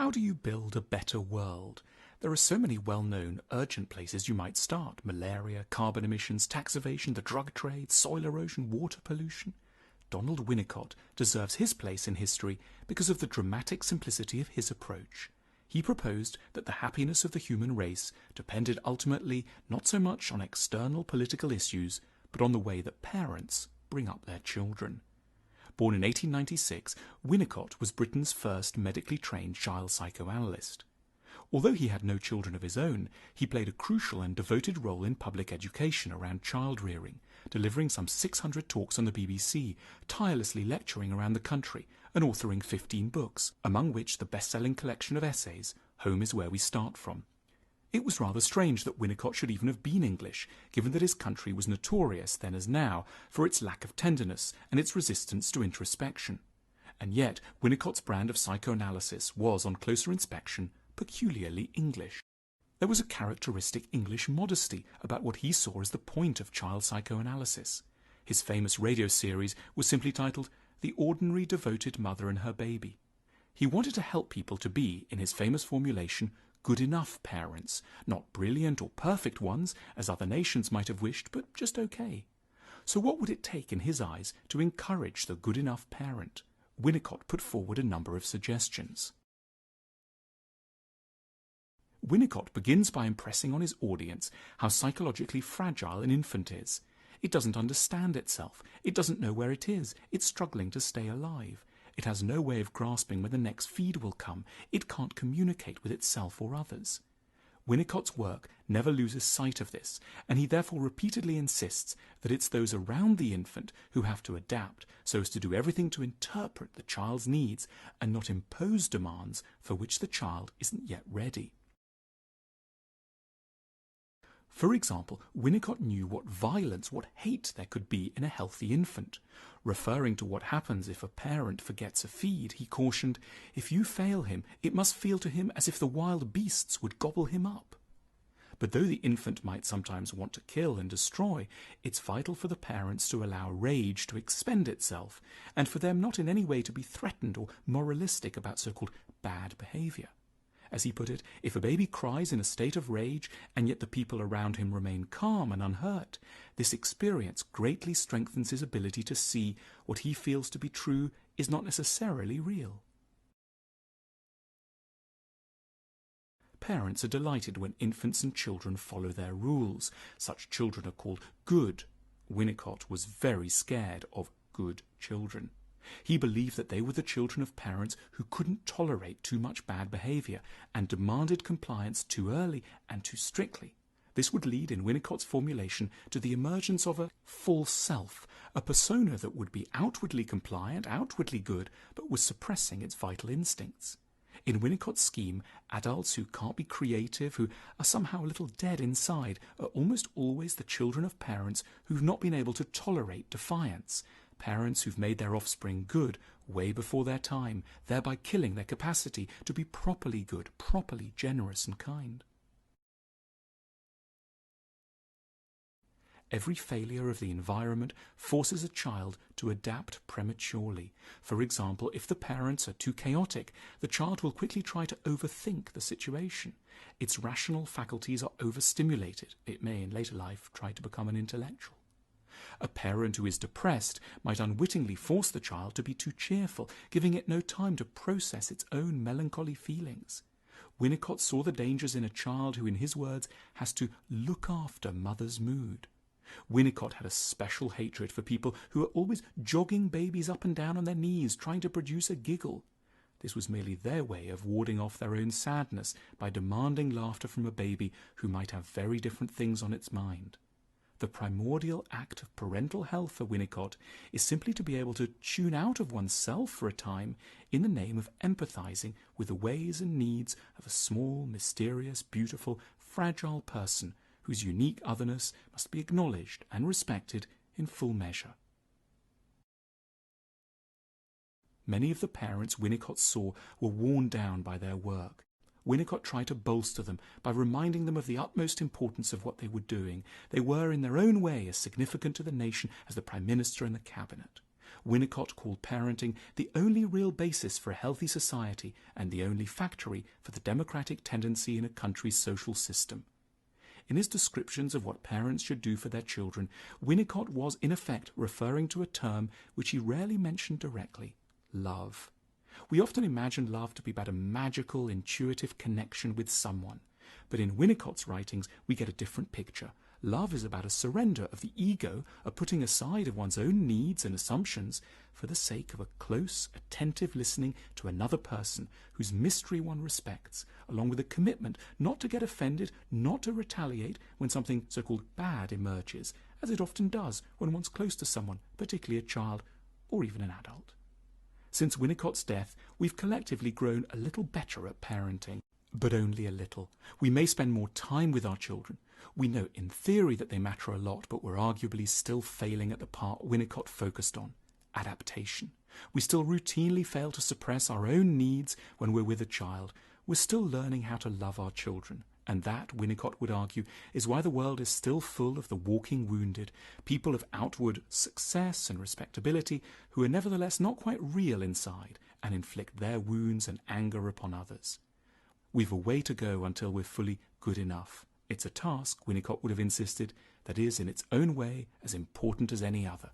How do you build a better world? There are so many well-known, urgent places you might start. Malaria, carbon emissions, tax evasion, the drug trade, soil erosion, water pollution. Donald Winnicott deserves his place in history because of the dramatic simplicity of his approach. He proposed that the happiness of the human race depended ultimately not so much on external political issues, but on the way that parents bring up their children. Born in 1896, Winnicott was Britain's first medically trained child psychoanalyst. Although he had no children of his own, he played a crucial and devoted role in public education around child rearing, delivering some 600 talks on the BBC, tirelessly lecturing around the country, and authoring 15 books, among which the best-selling collection of essays, Home is Where We Start From. It was rather strange that Winnicott should even have been English, given that his country was notorious, then as now, for its lack of tenderness and its resistance to introspection. And yet, Winnicott's brand of psychoanalysis was, on closer inspection, peculiarly English. There was a characteristic English modesty about what he saw as the point of child psychoanalysis. His famous radio series was simply titled The Ordinary Devoted Mother and Her Baby. He wanted to help people to be, in his famous formulation, good enough parents, not brilliant or perfect ones, as other nations might have wished, but just okay. So what would it take, in his eyes, to encourage the good enough parent? Winnicott put forward a number of suggestions. Winnicott begins by impressing on his audience how psychologically fragile an infant is. It doesn't understand itself. It doesn't know where it is. It's struggling to stay alive. It has no way of grasping when the next feed will come. It can't communicate with itself or others. Winnicott's work never loses sight of this, and he therefore repeatedly insists that it's those around the infant who have to adapt so as to do everything to interpret the child's needs and not impose demands for which the child isn't yet ready. For example, Winnicott knew what violence, what hate there could be in a healthy infant. Referring to what happens if a parent forgets a feed, he cautioned, "If you fail him, it must feel to him as if the wild beasts would gobble him up." But though the infant might sometimes want to kill and destroy, it's vital for the parents to allow rage to expend itself, and for them not in any way to be threatened or moralistic about so-called bad behavior. As he put it, if a baby cries in a state of rage, and yet the people around him remain calm and unhurt, this experience greatly strengthens his ability to see what he feels to be true is not necessarily real. Parents are delighted when infants and children follow their rules. Such children are called good. Winnicott was very scared of good children. He believed that they were the children of parents who couldn't tolerate too much bad behavior and demanded compliance too early and too strictly. This would lead, in Winnicott's formulation, to the emergence of a false self, a persona that would be outwardly compliant, outwardly good, but was suppressing its vital instincts. In Winnicott's scheme, adults who can't be creative, who are somehow a little dead inside, are almost always the children of parents who've not been able to tolerate defiance, parents who've made their offspring good way before their time, thereby killing their capacity to be properly good, properly generous and kind. Every failure of the environment forces a child to adapt prematurely. For example, if the parents are too chaotic, the child will quickly try to overthink the situation. Its rational faculties are overstimulated. It may, in later life, try to become an intellectual. A parent who is depressed might unwittingly force the child to be too cheerful, giving it no time to process its own melancholy feelings. Winnicott saw the dangers in a child who, in his words, has to look after mother's mood. Winnicott had a special hatred for people who were always jogging babies up and down on their knees, trying to produce a giggle. This was merely their way of warding off their own sadness by demanding laughter from a baby who might have very different things on its mind. The primordial act of parental health for Winnicott is simply to be able to tune out of oneself for a time in the name of empathizing with the ways and needs of a small, mysterious, beautiful, fragile person whose unique otherness must be acknowledged and respected in full measure. Many of the parents Winnicott saw were worn down by their work. Winnicott tried to bolster them by reminding them of the utmost importance of what they were doing. They were, in their own way, as significant to the nation as the Prime Minister and the Cabinet. Winnicott called parenting the only real basis for a healthy society and the only factory for the democratic tendency in a country's social system. In his descriptions of what parents should do for their children, Winnicott was in effect referring to a term which he rarely mentioned directly: love. We often imagine love to be about a magical, intuitive connection with someone. But in Winnicott's writings, we get a different picture. Love is about a surrender of the ego, a putting aside of one's own needs and assumptions for the sake of a close, attentive listening to another person whose mystery one respects, along with a commitment not to get offended, not to retaliate when something so-called bad emerges, as it often does when one's close to someone, particularly a child or even an adult. Since Winnicott's death, we've collectively grown a little better at parenting. But only a little. We may spend more time with our children. We know in theory that they matter a lot, but we're arguably still failing at the part Winnicott focused on: adaptation. We still routinely fail to suppress our own needs when we're with a child. We're still learning how to love our children. And that, Winnicott would argue, is why the world is still full of the walking wounded, people of outward success and respectability who are nevertheless not quite real inside and inflict their wounds and anger upon others. We've a way to go until we're fully good enough. It's a task, Winnicott would have insisted, that is in its own way as important as any other.